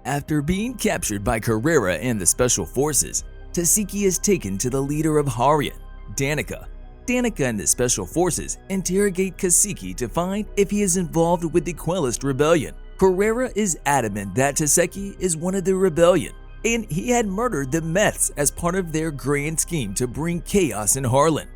After being captured by Carrera and the Special Forces, Taseki is taken to the leader of Harlan, Danica. Danica and the Special Forces interrogate Kaseki to find if he is involved with the Quellcrist rebellion. Carrera is adamant that Taseki is one of the rebellion, and he had murdered the Meths as part of their grand scheme to bring chaos in Harlan.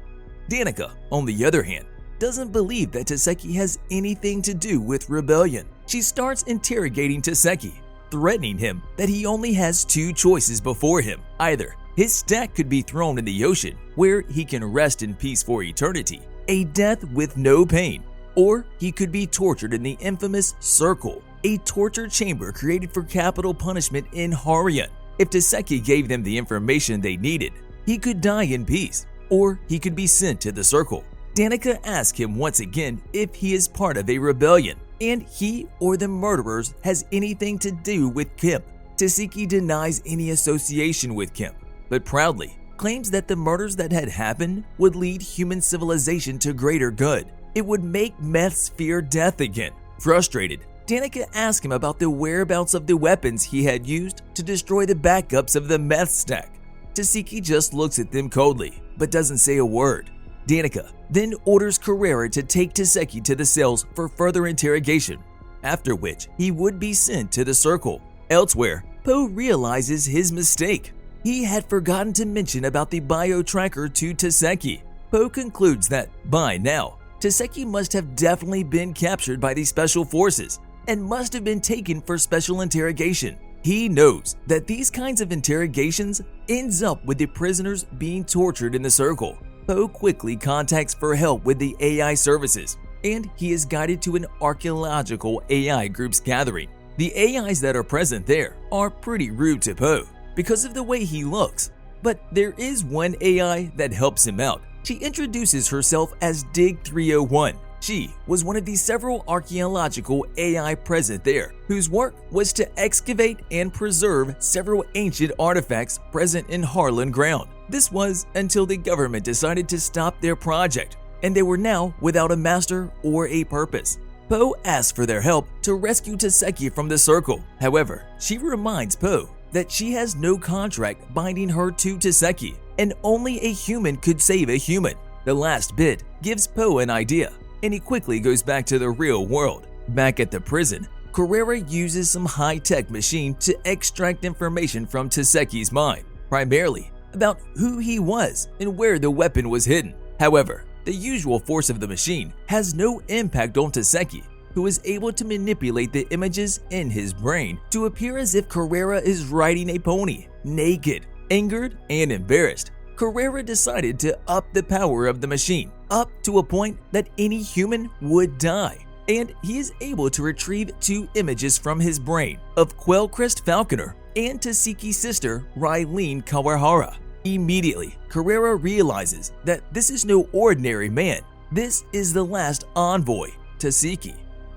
Danica, on the other hand, doesn't believe that Taseki has anything to do with rebellion. She starts interrogating Taseki, threatening him that he only has two choices before him. Either his stack could be thrown in the ocean, where he can rest in peace for eternity, a death with no pain, or he could be tortured in the infamous Circle, a torture chamber created for capital punishment in Harlan. If Taseki gave them the information they needed, he could die in peace, or he could be sent to the Circle. Danica asks him once again if he is part of a rebellion, and he or the murderers has anything to do with Kemp. Taseki denies any association with Kemp, but proudly claims that the murders that had happened would lead human civilization to greater good. It would make Meths fear death again. Frustrated, Danica asks him about the whereabouts of the weapons he had used to destroy the backups of the Meth stack. Taseki just looks at them coldly, but doesn't say a word. Danica then orders Carrera to take Taseki to the cells for further interrogation, after which he would be sent to the Circle. Elsewhere, Poe realizes his mistake. He had forgotten to mention about the bio-tracker to Taseki. Poe concludes that, by now, Taseki must have definitely been captured by the Special Forces and must have been taken for special interrogation. He knows that these kinds of interrogations ends up with the prisoners being tortured in the Circle. Poe quickly contacts for help with the AI services, and he is guided to an archaeological AI group's gathering. The AIs that are present there are pretty rude to Poe because of the way he looks, but there is one AI that helps him out. She introduces herself as Dig 301. She was one of the several archaeological AI present there, whose work was to excavate and preserve several ancient artifacts present in Harlan ground. This was until the government decided to stop their project, and they were now without a master or a purpose. Poe asks for their help to rescue Taseki from the Circle. However, she reminds Poe that she has no contract binding her to Taseki, and only a human could save a human. The last bit gives Poe an idea, and he quickly goes back to the real world. Back at the prison, Carrera uses some high-tech machine to extract information from Taseki's mind, primarily about who he was and where the weapon was hidden. However, the usual force of the machine has no impact on Taseki, who is able to manipulate the images in his brain to appear as if Carrera is riding a pony, naked. Angered and embarrassed, Carrera decided to up the power of the machine, up to a point that any human would die, and he is able to retrieve two images from his brain of Quellcrist Falconer and Taseki's sister, Rylene Kawahara. Immediately, Carrera realizes that this is no ordinary man. This is the last envoy, Taseki.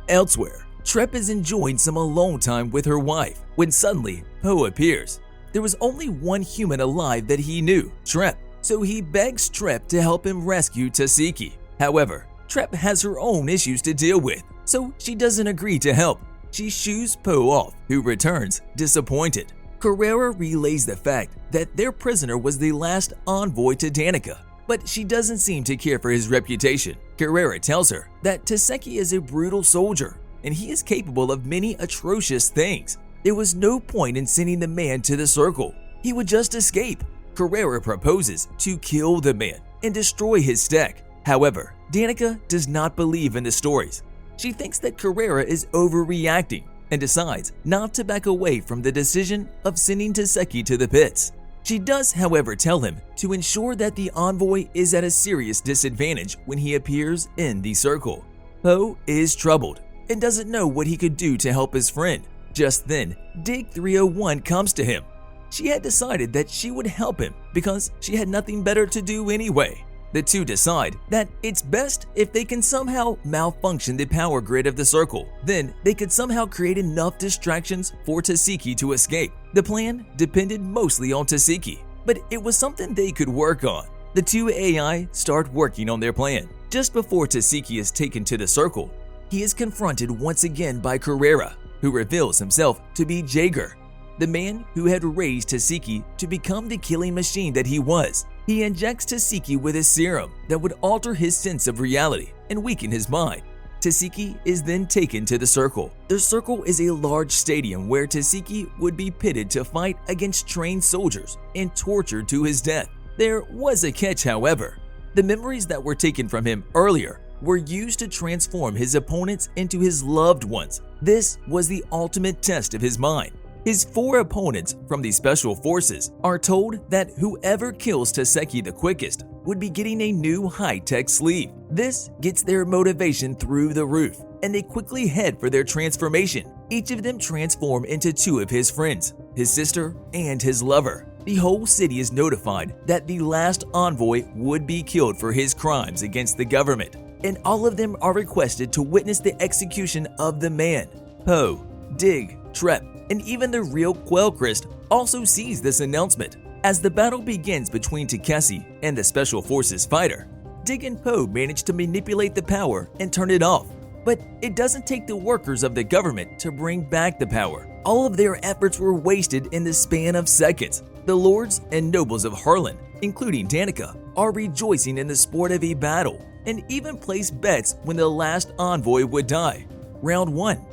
Elsewhere, Trep is enjoying some alone time with her wife when suddenly Poe appears. There was only one human alive that he knew, Trep, so he begs Trep to help him rescue Taseki. However, Trep has her own issues to deal with, so she doesn't agree to help. She shoos Poe off, who returns disappointed. Carrera relays the fact that their prisoner was the last envoy to Danica, but she doesn't seem to care for his reputation. Carrera tells her that Taseki is a brutal soldier, and he is capable of many atrocious things. There was no point in sending the man to the Circle. He would just escape. Carrera proposes to kill the man and destroy his stack. However, Danica does not believe in the stories. She thinks that Carrera is overreacting and decides not to back away from the decision of sending Taseki to the pits. She does, however, tell him to ensure that the envoy is at a serious disadvantage when he appears in the Circle. Poe is troubled and doesn't know what he could do to help his friend. Just then, Dig 301 comes to him. She had decided that she would help him because she had nothing better to do anyway. The two decide that it's best if they can somehow malfunction the power grid of the Circle. Then they could somehow create enough distractions for Taseki to escape. The plan depended mostly on Taseki, but it was something they could work on. The two AI start working on their plan. Just before Taseki is taken to the Circle, he is confronted once again by Carrera. who reveals himself to be Jaeger, the man who had raised Tasiki to become the killing machine that he was. He injects Tasiki with a serum that would alter his sense of reality and weaken his mind. Tasiki is then taken to the Circle. The Circle is a large stadium where Tasiki would be pitted to fight against trained soldiers and tortured to his death. There was a catch, however. The memories that were taken from him earlier were used to transform his opponents into his loved ones. This was the ultimate test of his mind. His 4 opponents from the Special Forces are told that whoever kills Taseki the quickest would be getting a new high-tech sleeve. This gets their motivation through the roof, and they quickly head for their transformation. Each of them transform into 2 of his friends, his sister and his lover. The whole city is notified that the last envoy would be killed for his crimes against the government, and all of them are requested to witness the execution of the man. Poe, Dig, Trep, and even the real Quellcrist also sees this announcement. As the battle begins between Takeshi and the Special Forces fighter, Dig and Poe manage to manipulate the power and turn it off. But it doesn't take the workers of the government to bring back the power. All of their efforts were wasted in the span of seconds. The lords and nobles of Harlan, including Danica, are rejoicing in the sport of a battle and even place bets when the last envoy would die. Round 1.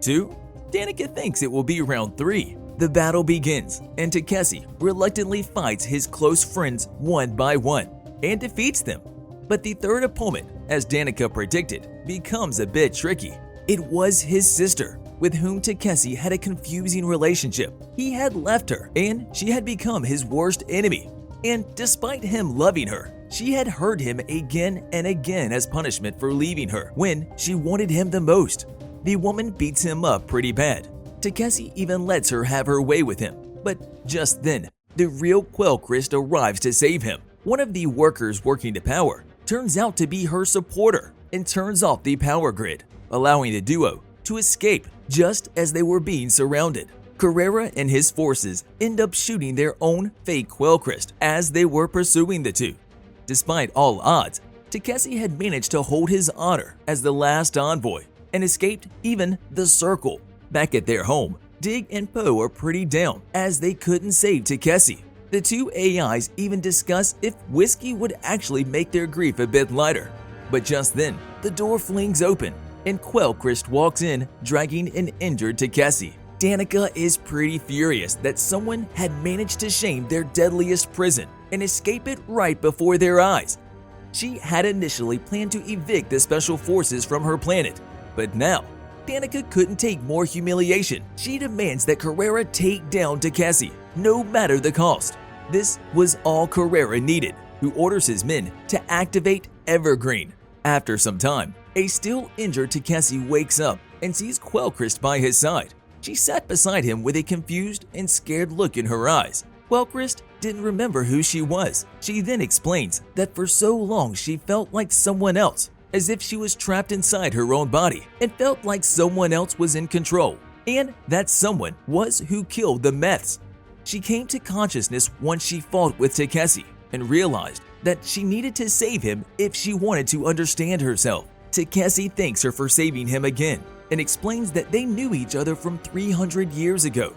2. Danica thinks it will be round 3. The battle begins, and Takeshi reluctantly fights his close friends one by one and defeats them. But the third opponent, as Danica predicted, becomes a bit tricky. It was his sister, with whom Takeshi had a confusing relationship. He had left her, and she had become his worst enemy. And despite him loving her, she had hurt him again and again as punishment for leaving her when she wanted him the most. The woman beats him up pretty bad. Takeshi even lets her have her way with him. But just then, the real Quellcrist arrives to save him. One of the workers working the power turns out to be her supporter and turns off the power grid, allowing the duo to escape just as they were being surrounded. Carrera and his forces end up shooting their own fake Quellcrist as they were pursuing the two. Despite all odds, Takeshi had managed to hold his honor as the last envoy and escaped even the Circle. Back at their home, Dig and Poe are pretty down as they couldn't save Takeshi. The 2 AIs even discuss if whiskey would actually make their grief a bit lighter. But just then, the door flings open and Quellcrist walks in, dragging an injured Takeshi. Danica is pretty furious that someone had managed to shame their deadliest prison and escape it right before their eyes. She had initially planned to evict the Special Forces from her planet, but now, Danica couldn't take more humiliation. She demands that Carrera take down Takeshi, no matter the cost. This was all Carrera needed, who orders his men to activate Evergreen. After some time, a still injured Takeshi wakes up and sees Quellcrist by his side. She sat beside him with a confused and scared look in her eyes. Quellcrist didn't remember who she was. She then explains that for so long she felt like someone else, as if she was trapped inside her own body and felt like someone else was in control, and that someone was who killed the Meths. She came to consciousness once she fought with Takeshi and realized that she needed to save him if she wanted to understand herself. Takeshi thanks her for saving him again and explains that they knew each other from 300 years ago,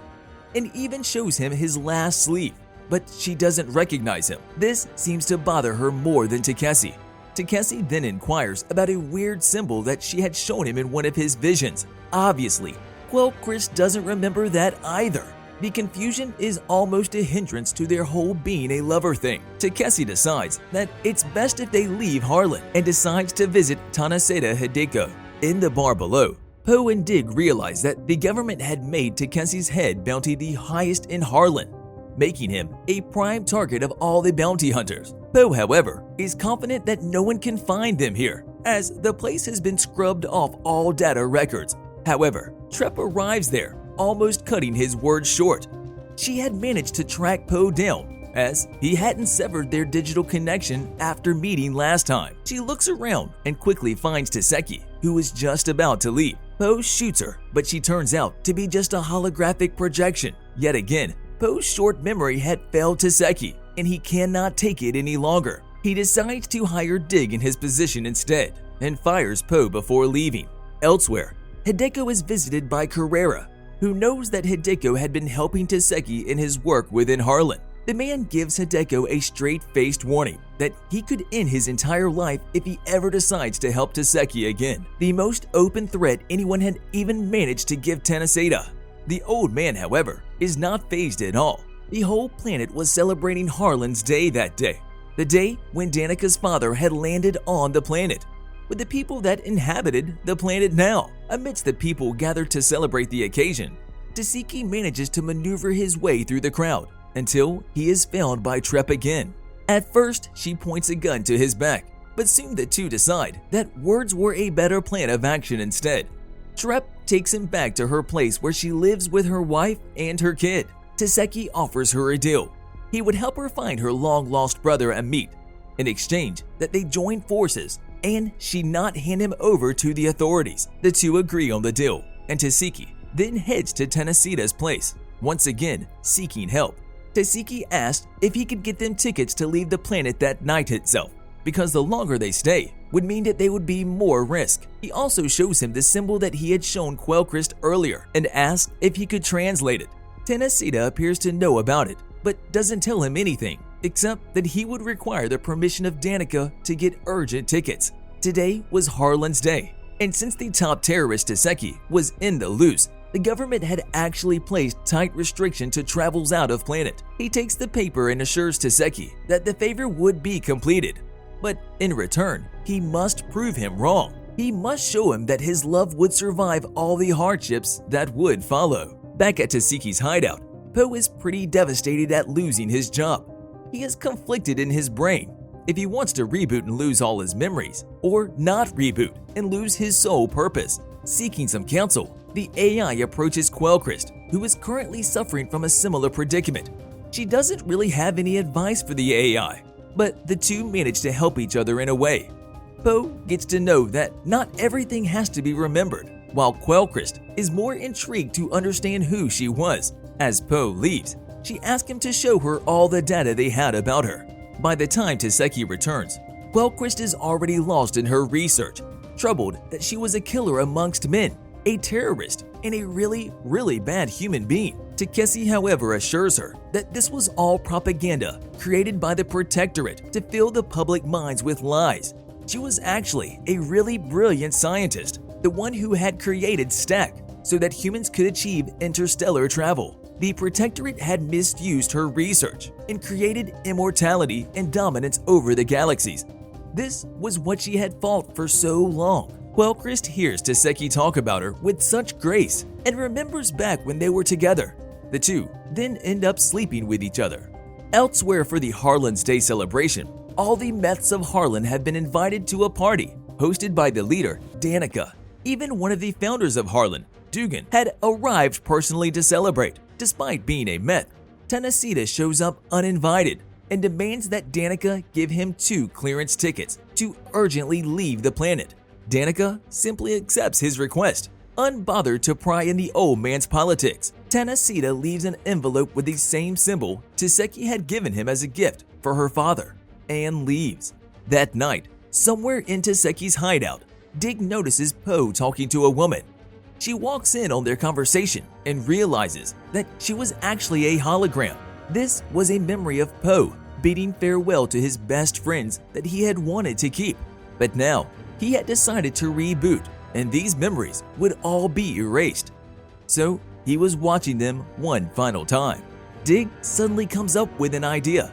and even shows him his last sleeve, but she doesn't recognize him. This seems to bother her more than Takeshi. Takeshi then inquires about a weird symbol that she had shown him in one of his visions. Obviously, Quellcrist doesn't remember that either. The confusion is almost a hindrance to their whole being a lover thing. Takeshi decides that it's best if they leave Harlan and decides to visit Tanaseda Hideko. In the bar below, Poe and Dig realize that the government had made Takeshi's head bounty the highest in Harlan, making him a prime target of all the bounty hunters. Poe, however, is confident that no one can find them here, as the place has been scrubbed off all data records. However, Trep arrives there, almost cutting his words short. She had managed to track Poe down, as he hadn't severed their digital connection after meeting last time. She looks around and quickly finds Taseki, who is just about to leave. Poe shoots her, but she turns out to be just a holographic projection. Yet again, Poe's short memory had failed Taseki, and he cannot take it any longer. He decides to hire Dig in his position instead, and fires Poe before leaving. Elsewhere, Hideko is visited by Carrera, who knows that Hideko had been helping Taseki in his work within Harlan. The man gives Hideko a straight-faced warning that he could end his entire life if he ever decides to help Taseki again, the most open threat anyone had even managed to give Tanaseda. The old man, however, is not fazed at all. The whole planet was celebrating Harlan's day that day, the day when Danika's father had landed on the planet, with the people that inhabited the planet now. Amidst the people gathered to celebrate the occasion, Taseki manages to maneuver his way through the crowd until he is found by Trep again. At first, she points a gun to his back, but soon the two decide that words were a better plan of action instead. Trep takes him back to her place where she lives with her wife and her kid. Taseki offers her a deal. He would help her find her long-lost brother Amit, in exchange that they join forces and she not hand him over to the authorities. The two agree on the deal, and Taseki then heads to Tanaseda's place, once again seeking help. Taseki asked if he could get them tickets to leave the planet that night itself, because the longer they stay would mean that they would be more risk. He also shows him the symbol that he had shown Quellcrist earlier and asks if he could translate it. Tanaseda appears to know about it, but doesn't tell him anything, except that he would require the permission of Danica to get urgent tickets. Today was Harlan's day, and since the top terrorist Taseki was in the loose, the government had actually placed tight restriction to travels out of planet. He takes the paper and assures Taseki that the favor would be completed, but in return, he must prove him wrong. He must show him that his love would survive all the hardships that would follow. Back at Taseki's hideout, Poe is pretty devastated at losing his job. He is conflicted in his brain if he wants to reboot and lose all his memories, or not reboot and lose his sole purpose. Seeking some counsel, the AI approaches Quellcrist, who is currently suffering from a similar predicament. She doesn't really have any advice for the AI, but the two manage to help each other in a way. Poe gets to know that not everything has to be remembered, while Quellcrist is more intrigued to understand who she was. As Poe leaves, she asks him to show her all the data they had about her. By the time Taseki returns, Quellcrist is already lost in her research, troubled that she was a killer amongst men, a terrorist, and a really bad human being. Takeshi, however, assures her that this was all propaganda created by the Protectorate to fill the public minds with lies. She was actually a really brilliant scientist, the one who had created Stack so that humans could achieve interstellar travel. The Protectorate had misused her research and created immortality and dominance over the galaxies. This was what she had fought for so long. Quellcrist hears Taseki talk about her with such grace and remembers back when they were together. The two then end up sleeping with each other. Elsewhere for the Harlan's Day celebration, all the Meths of Harlan have been invited to a party hosted by the leader, Danica. Even one of the founders of Harlan, Dugan, had arrived personally to celebrate. Despite being a Meth, Tanaseda shows up uninvited and demands that Danica give him 2 clearance tickets to urgently leave the planet. Danica simply accepts his request, unbothered to pry in the old man's politics. Tanaseda leaves an envelope with the same symbol Taseki had given him as a gift for her father, and leaves. That night, somewhere in Taseki's hideout, Dig notices Poe talking to a woman. She walks in on their conversation and realizes that she was actually a hologram. This was a memory of Poe bidding farewell to his best friends that he had wanted to keep. But now, he had decided to reboot, and these memories would all be erased. So, he was watching them one final time. Dig suddenly comes up with an idea.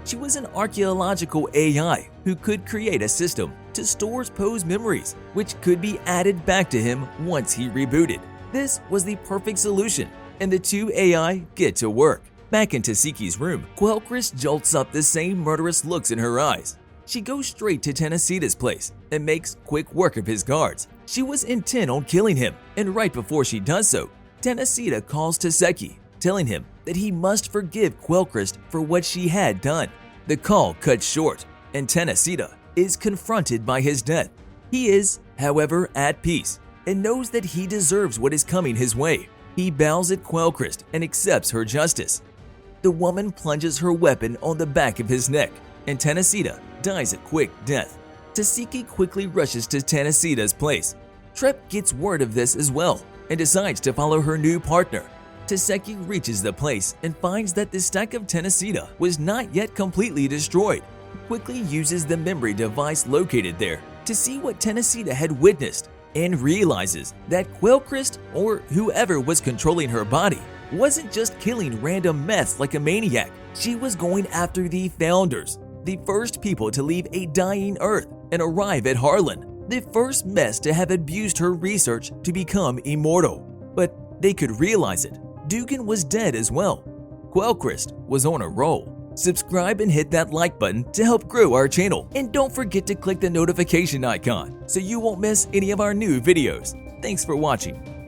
She was an archaeological AI who could create a system to store Poe's memories, which could be added back to him once he rebooted. This was the perfect solution, and the two AI get to work. Back in Taseki's room, Quellcrist jolts up the same murderous looks in her eyes. She goes straight to Tanaseda's place and makes quick work of his guards. She was intent on killing him, and right before she does so, Tanaseda calls Taseki, telling him that he must forgive Quellcrist for what she had done. The call cuts short, and Tanaseda is confronted by his death. He is, however, at peace and knows that he deserves what is coming his way. He bows at Quellcrist and accepts her justice. The woman plunges her weapon on the back of his neck, and Tanaseda dies a quick death. Taseki quickly rushes to Tanaseda's place. Trep gets word of this as well and decides to follow her new partner. Taseki reaches the place and finds that the stack of Tennesita was not yet completely destroyed. Quickly uses the memory device located there to see what Tennesita had witnessed and realizes that Quellcrist, or whoever was controlling her body, wasn't just killing random meths like a maniac. She was going after the Founders, the first people to leave a dying Earth and arrive at Harlan, the first mess to have abused her research to become immortal. But they could realize it. Dugan was dead as well. Quellcrist was on a roll. Subscribe and hit that like button to help grow our channel. And don't forget to click the notification icon so you won't miss any of our new videos. Thanks for watching.